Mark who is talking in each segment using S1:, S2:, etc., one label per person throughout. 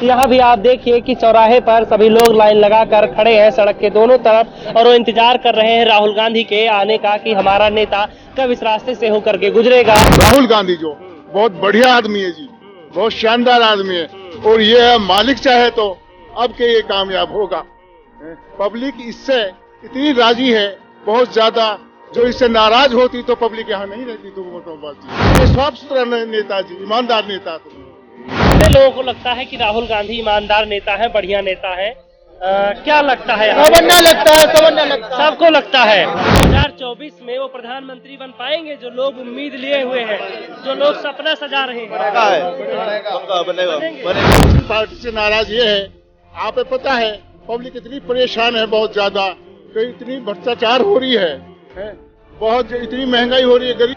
S1: यहाँ भी आप देखिए कि चौराहे पर सभी लोग लाइन लगाकर खड़े हैं सड़क के दोनों तरफ और वो इंतजार कर रहे हैं राहुल गांधी के आने का कि हमारा नेता कब इस रास्ते से होकर के गुजरेगा।
S2: राहुल गांधी जो बहुत बढ़िया आदमी है जी, बहुत शानदार आदमी है और ये मालिक चाहे तो अब के ये कामयाब होगा। पब्लिक इससे इतनी राजी है बहुत ज्यादा, जो इससे नाराज होती तो पब्लिक यहाँ नहीं रहती। तो ये साफ सुथरा नेता जी, ईमानदार नेता।
S1: कितने लोगों को लगता है कि राहुल गांधी ईमानदार नेता है, बढ़िया नेता है? क्या लगता है?
S3: समझना लगता है।
S1: सबको लगता है 2024 में वो प्रधानमंत्री बन पाएंगे जो लोग उम्मीद लिए हुए हैं, जो लोग सपना सजा रहे हैं?
S2: पार्टी से नाराज ये है, आप पता है पब्लिक इतनी परेशान है बहुत ज्यादा, कि इतनी भ्रष्टाचार हो रही है, बहुत इतनी महंगाई हो रही है, गरीब।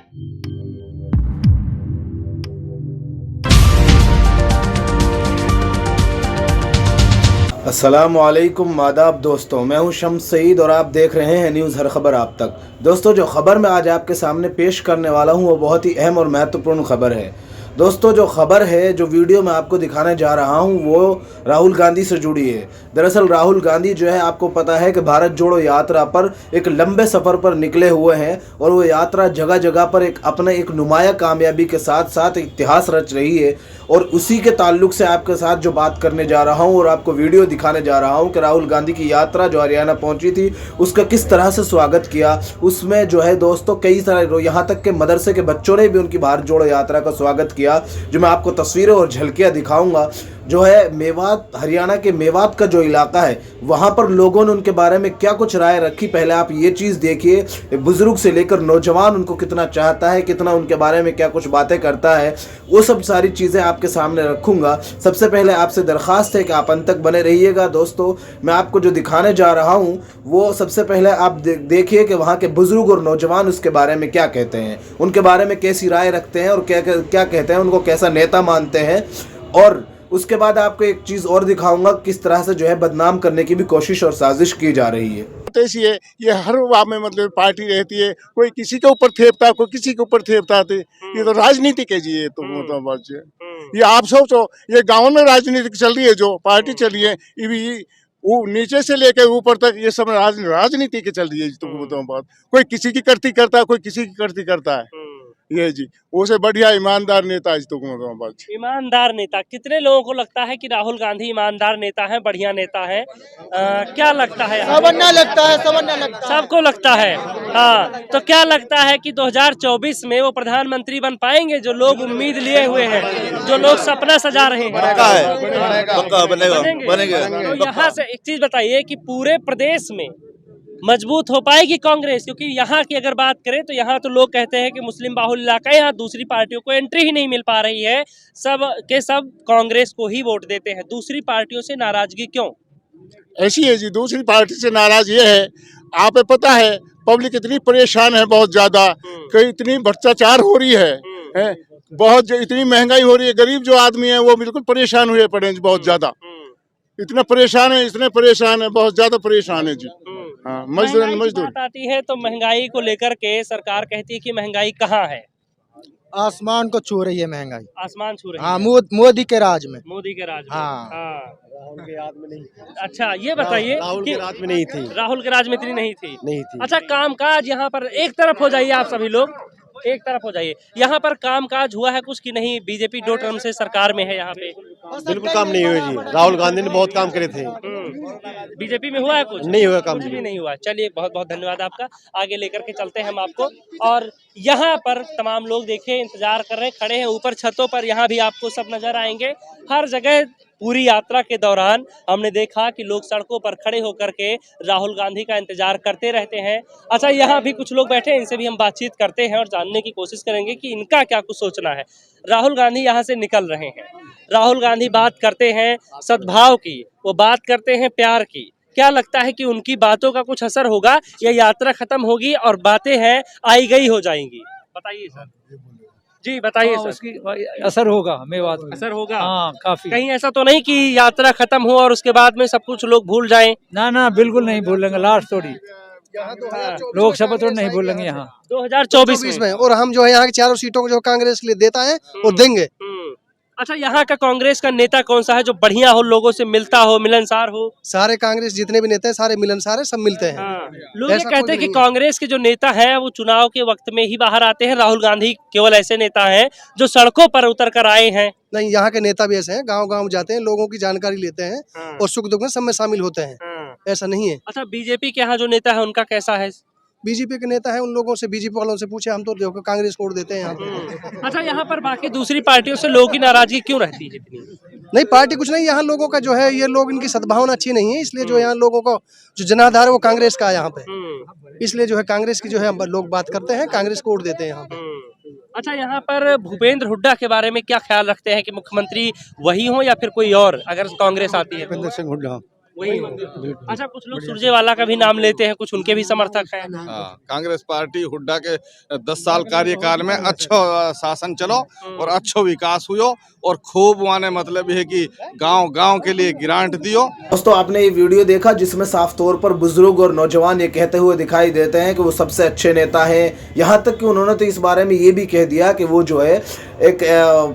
S4: अस्सलामुअलैकुम आदाब दोस्तों, मैं हूं शम्स सईद और आप देख रहे हैं न्यूज़ हर खबर आप तक। दोस्तों, जो खबर मैं आज आपके सामने पेश करने वाला हूं वो बहुत ही अहम और महत्वपूर्ण खबर है। दोस्तों, जो खबर है, जो वीडियो मैं आपको दिखाने जा रहा हूं वो राहुल गांधी से जुड़ी है। दरअसल राहुल गांधी जो है, आपको पता है कि भारत जोड़ो यात्रा पर एक लंबे सफ़र पर निकले हुए हैं और वो यात्रा जगह जगह पर एक नुमाया कामयाबी के साथ साथ इतिहास रच रही है। और उसी के ताल्लुक से आपके साथ जो बात करने जा रहा हूं और आपको वीडियो दिखाने जा रहा हूं कि राहुल गांधी की यात्रा जो हरियाणा पहुंची थी उसका किस तरह से स्वागत किया। उसमें जो है दोस्तों, कई सारे यहाँ तक के मदरसे के बच्चों ने भी उनकी भारत जोड़ो यात्रा का स्वागत किया, जो मैं आपको तस्वीरें और झलकियाँ दिखाऊंगा। जो है मेवात, हरियाणा के मेवात का जो इलाका है, वहाँ पर लोगों ने उनके बारे में क्या कुछ राय रखी, पहले आप ये चीज़ देखिए। बुजुर्ग से लेकर नौजवान उनको कितना चाहता है, कितना उनके बारे में क्या कुछ बातें करता है, वो सब सारी चीज़ें आपके सामने रखूँगा। सबसे पहले आपसे दरख्वास्त है कि आप अंत तक बने रहिएगा। दोस्तों, मैं आपको जो दिखाने जा रहा हूँ वो सबसे पहले आप देखिए कि वहाँ के बुजुर्ग और नौजवान उसके बारे में क्या कहते हैं, उनके बारे में कैसी राय रखते हैं और क्या क्या कहते हैं, उनको कैसा नेता मानते हैं। और उसके बाद आपको एक चीज़ और दिखाऊंगा, किस तरह से जो है बदनाम करने की भी कोशिश और साजिश की जा रही है।
S2: ऐसी है, ये हर वाह में मतलब पार्टी रहती है, कोई किसी के ऊपर थेपता, कोई किसी के ऊपर थेपता। ये तो राजनीति के जी, ये तो ये आप सोचो, ये गाँव में राजनीति चल रही है, जो पार्टी चल रही है, ये वो नीचे से लेकर ऊपर तक ये सब राजनीति की चल रही है। तो बात कोई किसी की करती करता है, कोई किसी की करती करता है। ये जी उसे बढ़िया ईमानदार नेता है। तो
S1: ईमानदार नेता, कितने लोगों को लगता है कि राहुल गांधी ईमानदार नेता है, बढ़िया नेता है? क्या लगता है?
S3: समझना लगता है।
S1: सबको लगता है। हाँ, तो क्या लगता है कि 2024 में वो प्रधानमंत्री बन पाएंगे जो लोग उम्मीद लिए हुए हैं, जो लोग सपना सजा रहे हैं?
S5: बनेगा।
S1: तो यहाँ से एक चीज बताइए कि पूरे प्रदेश में मजबूत हो पाएगी कांग्रेस? क्योंकि यहाँ की अगर बात करें तो यहाँ तो लोग कहते हैं कि मुस्लिम बाहुल इलाका है, यहाँ दूसरी पार्टियों को एंट्री ही नहीं मिल पा रही है, सब के सब कांग्रेस को ही वोट देते हैं। दूसरी पार्टियों से नाराजगी क्यों?
S2: ऐसी है जी, दूसरी पार्टी से नाराज ये है, आप पता है पब्लिक इतनी परेशान है बहुत ज्यादा, कि इतनी भ्रष्टाचार हो रही है, बहुत इतनी महंगाई हो रही है, गरीब जो आदमी है वो बिल्कुल परेशान हुए पड़े बहुत ज्यादा। इतने परेशान है, बहुत ज्यादा परेशान है जी। हाँ, मजदूर
S1: आती है तो महंगाई को लेकर के सरकार कहती है कि महंगाई कहाँ है?
S3: आसमान को छू रही है महंगाई,
S1: आसमान छू रही है।
S3: हाँ, मोदी के राज में।
S1: मोदी के राज में।
S3: हाँ।
S5: राहुल के राज में नहीं।
S1: अच्छा, ये बताइए,
S5: राहुल के राज में नहीं थी।
S1: राहुल के राज में इतनी नहीं थी। अच्छा,
S5: नहीं थी।
S1: कामकाज यहाँ पर एक तरफ हो जाइए, आप सभी लोग एक तरफ हो जाइए। यहाँ पर कामकाज हुआ है कुछ कि नहीं? बीजेपी 2 टर्म से सरकार में है यहाँ पे।
S5: बिल्कुल काम नहीं हुआ जी, राहुल गांधी ने बहुत काम करे थे।
S1: बीजेपी में हुआ है कुछ?
S5: नहीं हुआ काम,
S1: कुछ भी नहीं हुआ। चलिए, बहुत बहुत धन्यवाद आपका। आगे लेकर के चलते हैं हम आपको। और यहाँ पर तमाम लोग देखिए इंतजार कर रहे हैं, खड़े हैं ऊपर छतों पर, यहाँ भी आपको सब नजर आएंगे। हर जगह पूरी यात्रा के दौरान हमने देखा कि लोग सड़कों पर खड़े होकर के राहुल गांधी का इंतजार करते रहते हैं। अच्छा, यहाँ भी कुछ लोग बैठे हैं, इनसे भी हम बातचीत करते हैं और जानने की कोशिश करेंगे कि इनका क्या कुछ सोचना है। राहुल गांधी यहाँ से निकल रहे हैं, राहुल गांधी बात करते हैं सद्भाव की, वो बात करते हैं प्यार की। क्या लगता है कि उनकी बातों का कुछ असर होगा या यात्रा खत्म होगी और बातें हैं आई गई हो जाएंगी? बताइए सर जी, बताइए सर।
S6: उसकी असर होगा, मेवात में
S1: असर होगा?
S6: हाँ, काफी।
S1: कहीं ऐसा तो नहीं कि यात्रा खत्म हो और उसके बाद में सब कुछ लोग भूल जाएं?
S6: ना, बिल्कुल नहीं भूलेंगे। लास्ट थोड़ी लोकसभा तो नहीं भूलेंगे यहाँ
S1: 2024 में।
S3: और हम जो है यहाँ की 4 सीटों को जो कांग्रेस के लिए देता है वो देंगे।
S1: अच्छा, यहाँ का कांग्रेस का नेता कौन सा है जो बढ़िया हो, लोगों से मिलता हो, मिलनसार हो?
S7: सारे कांग्रेस जितने भी नेता हैं सारे मिलनसार हैं, सब मिलते हैं।
S1: हाँ। लोग ये
S7: ऐसा
S1: कहते
S7: कोई
S1: हैं कि
S7: नहीं है।
S1: कांग्रेस के जो नेता हैं वो चुनाव के वक्त में ही बाहर आते हैं, राहुल गांधी केवल ऐसे नेता हैं जो सड़कों पर उतर कर आए हैं।
S7: नहीं, यहाँ के नेता भी ऐसे हैं, गांव गांव जाते हैं, लोगों की जानकारी लेते हैं
S1: हाँ।
S7: और सुख दुख में सब में शामिल होते हैं।
S1: हाँ।
S7: ऐसा नहीं है।
S1: अच्छा, बीजेपी के यहाँ जो नेता है उनका कैसा है?
S7: बीजेपी के नेता है, उन लोगों से, बीजेपी वालों से पूछे, हम तो देखो कांग्रेस को वोट देते हैं यहाँ पे।
S1: अच्छा, यहाँ पर बाकी दूसरी पार्टियों से लोगों की नाराजगी क्यों रहती है इतनी?
S7: नहीं, पार्टी कुछ नहीं, यहाँ लोगों का जो है, ये लोग, इनकी सद्भावना अच्छी नहीं है, इसलिए जो यहाँ लोगों का जो जनाधार है वो कांग्रेस का है यहाँ पे। इसलिए जो है कांग्रेस की जो है लोग बात करते हैं, कांग्रेस को वोट देते हैं यहाँ पे।
S1: अच्छा, यहाँ पर भूपेंद्र हुड्डा के बारे में क्या ख्याल रखते हैं कि मुख्यमंत्री वही हो या फिर कोई और, अगर कांग्रेस आती है?
S5: भूपेंद्र सिंह हुड्डा
S1: वही हो। अच्छा, कुछ लोग सुरजेवाला का भी नाम लेते हैं, कुछ उनके भी समर्थक हैं।
S8: कांग्रेस पार्टी हुड्डा के 10 साल कार्यकाल में अच्छा शासन चलो और अच्छा विकास हुयो और खूब माने मतलब है कि गांव गांव के लिए ग्रांट दियो।
S4: दोस्तों, आपने ये वीडियो देखा जिसमें साफ तौर पर बुजुर्ग और नौजवान ये कहते हुए दिखाई देते हैं कि वो सबसे अच्छे नेता हैं। यहाँ तक कि उन्होंने तो इस बारे में ये भी कह दिया कि वो जो है एक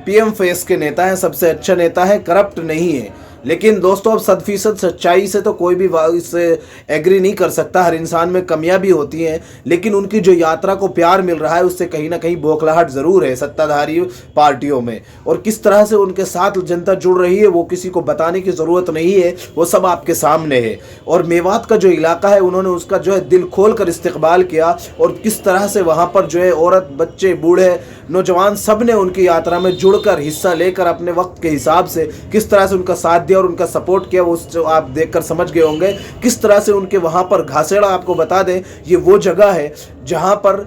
S4: पीएम फेस के नेता है, सबसे अच्छा नेता है, करप्ट नहीं है। लेकिन दोस्तों, अब 100% सच्चाई से तो कोई भी इससे एग्री नहीं कर सकता। हर इंसान में कमियां भी होती हैं, लेकिन उनकी जो यात्रा को प्यार मिल रहा है उससे कहीं ना कहीं बौखलाहट ज़रूर है सत्ताधारी पार्टियों में। और किस तरह से उनके साथ जनता जुड़ रही है वो किसी को बताने की ज़रूरत नहीं है, वो सब आपके सामने है। और मेवात का जो इलाका है उन्होंने उसका जो है दिल खोल कर इस्तकबाल किया और किस तरह से वहाँ पर जो है औरत, बच्चे, बूढ़े, नौजवान सब ने उनकी यात्रा में जुड़कर हिस्सा लेकर अपने वक्त के हिसाब से किस तरह से उनका साथ दिया और उनका सपोर्ट किया, वो आप देखकर समझ गए होंगे। किस तरह से उनके वहाँ पर घासेड़ा, आपको बता दें ये वो जगह है जहाँ पर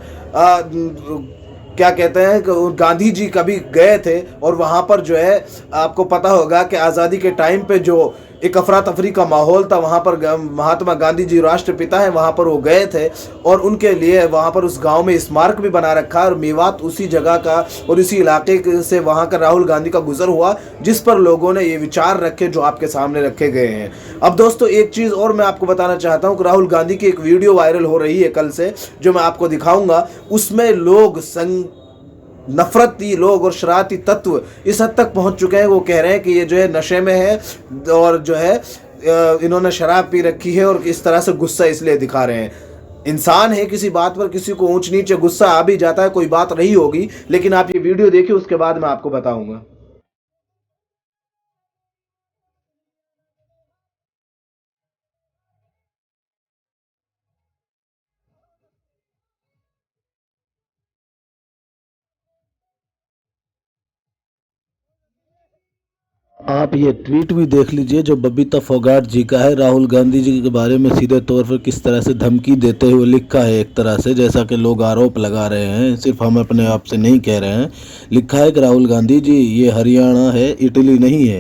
S4: क्या कहते हैं कि गांधी जी कभी गए थे और वहाँ पर जो है आपको पता होगा कि आज़ादी के टाइम पे जो एक अफरा तफरी का माहौल था, वहाँ पर महात्मा गांधी जी राष्ट्रपिता हैं, वहाँ पर वो गए थे और उनके लिए वहाँ पर उस गांव में स्मारक भी बना रखा है। और मेवात उसी जगह का और इसी इलाके से वहाँ का राहुल गांधी का गुजर हुआ, जिस पर लोगों ने ये विचार रखे जो आपके सामने रखे गए हैं। अब दोस्तों, एक चीज़ और मैं आपको बताना चाहता हूँ कि राहुल गांधी की एक वीडियो वायरल हो रही है कल से, जो मैं आपको दिखाऊँगा। उसमें लोग नफरती लोग और शरारती तत्व इस हद तक पहुंच चुके हैं, वो कह रहे हैं कि ये जो है नशे में है और जो है इन्होंने शराब पी रखी है और इस तरह से गुस्सा इसलिए दिखा रहे हैं। इंसान है, किसी बात पर किसी को ऊंच नीचे गुस्सा आ भी जाता है, कोई बात रही होगी, लेकिन आप ये वीडियो देखिए, उसके बाद मैं आपको बताऊंगा।
S9: आप ये ट्वीट भी देख लीजिए जो बबीता फोगाट जी का है, राहुल गांधी जी के बारे में सीधे तौर पर किस तरह से धमकी देते हुए लिखा है। एक तरह से जैसा कि लोग आरोप लगा रहे हैं, सिर्फ हम अपने आप से नहीं कह रहे हैं, लिखा है कि राहुल गांधी जी ये हरियाणा है, इटली नहीं है।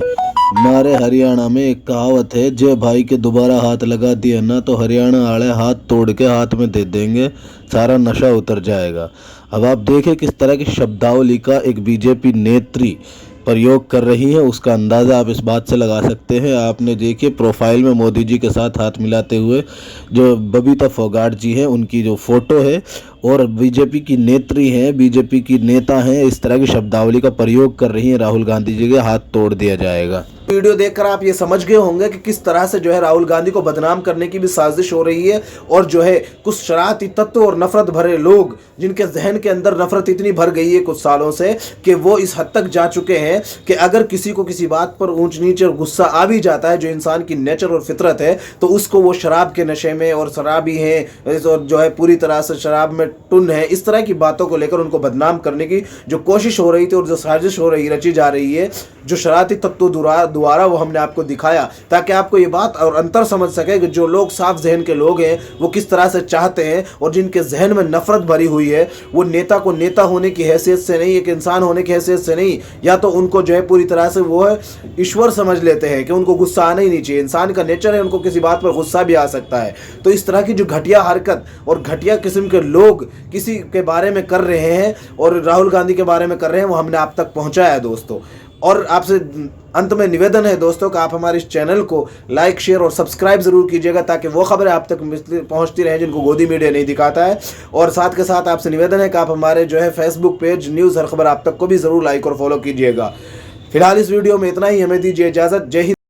S9: हमारे हरियाणा में एक कहावत है, जे भाई के दोबारा हाथ लगा दिया ना तो हरियाणा वाले हाथ तोड़ के हाथ में दे देंगे, सारा नशा उतर जाएगा। अब आप देखें किस तरह की शब्दावली का एक बीजेपी नेत्री प्रयोग कर रही है, उसका अंदाज़ा आप इस बात से लगा सकते हैं। आपने देखिए प्रोफाइल में मोदी जी के साथ हाथ मिलाते हुए जो बबीता फोगाट जी हैं उनकी जो फ़ोटो है, और बीजेपी की नेत्री हैं, बीजेपी की नेता हैं, इस तरह की शब्दावली का प्रयोग कर रही हैं। राहुल गांधी जी के हाथ तोड़ दिया जाएगा।
S4: वीडियो देखकर आप ये समझ गए होंगे कि किस तरह से जो है राहुल गांधी को बदनाम करने की भी साजिश हो रही है, और जो है कुछ शरारती तत्व और नफरत भरे लोग जिनके जहन के अंदर नफरत इतनी भर गई है कुछ सालों से कि वो इस हद तक जा चुके हैं कि अगर किसी को किसी बात पर ऊंच नीच और गुस्सा आ भी जाता है, जो इंसान की नेचर और फितरत है, तो उसको वो शराब के नशे में और शराबी हैं और जो है पूरी तरह से शराब में टुन है, इस तरह की बातों को लेकर उनको बदनाम करने की जो कोशिश हो रही थी और जो साजिश हो रही रची जा रही है, जो शरारती तत्वों द्वारा, वो हमने आपको दिखाया ताकि आपको ये बात और अंतर समझ सके कि जो लोग साफ जहन के लोग हैं वो किस तरह से चाहते हैं, और जिनके जहन में नफरत भरी हुई है, वो नेता को नेता होने की हैसियत से नहीं, एक इंसान होने की हैसियत से नहीं, या तो उनको जो है पूरी तरह से वो है ईश्वर समझ लेते हैं कि उनको गुस्सा आना ही नहीं चाहिए। इंसान का नेचर है, उनको किसी बात पर गुस्सा भी आ सकता है। तो इस तरह की जो घटिया हरकत और घटिया किस्म के लोग किसी के बारे में कर रहे हैं और राहुल गांधी के बारे में कर रहे हैं, वो हमने आप तक पहुंचाया है दोस्तों। और आपसे अंत में निवेदन है दोस्तों कि आप हमारे इस चैनल को लाइक, शेयर और सब्सक्राइब ज़रूर कीजिएगा ताकि वो खबरें आप तक पहुंचती रहें जिनको गोदी मीडिया नहीं दिखाता है। और साथ के साथ आपसे निवेदन है कि आप हमारे जो है फेसबुक पेज न्यूज़ हर खबर आप तक को भी ज़रूर लाइक और फॉलो कीजिएगा। फिलहाल इस वीडियो में इतना ही, हमें दीजिए इजाजत। जय हिंद।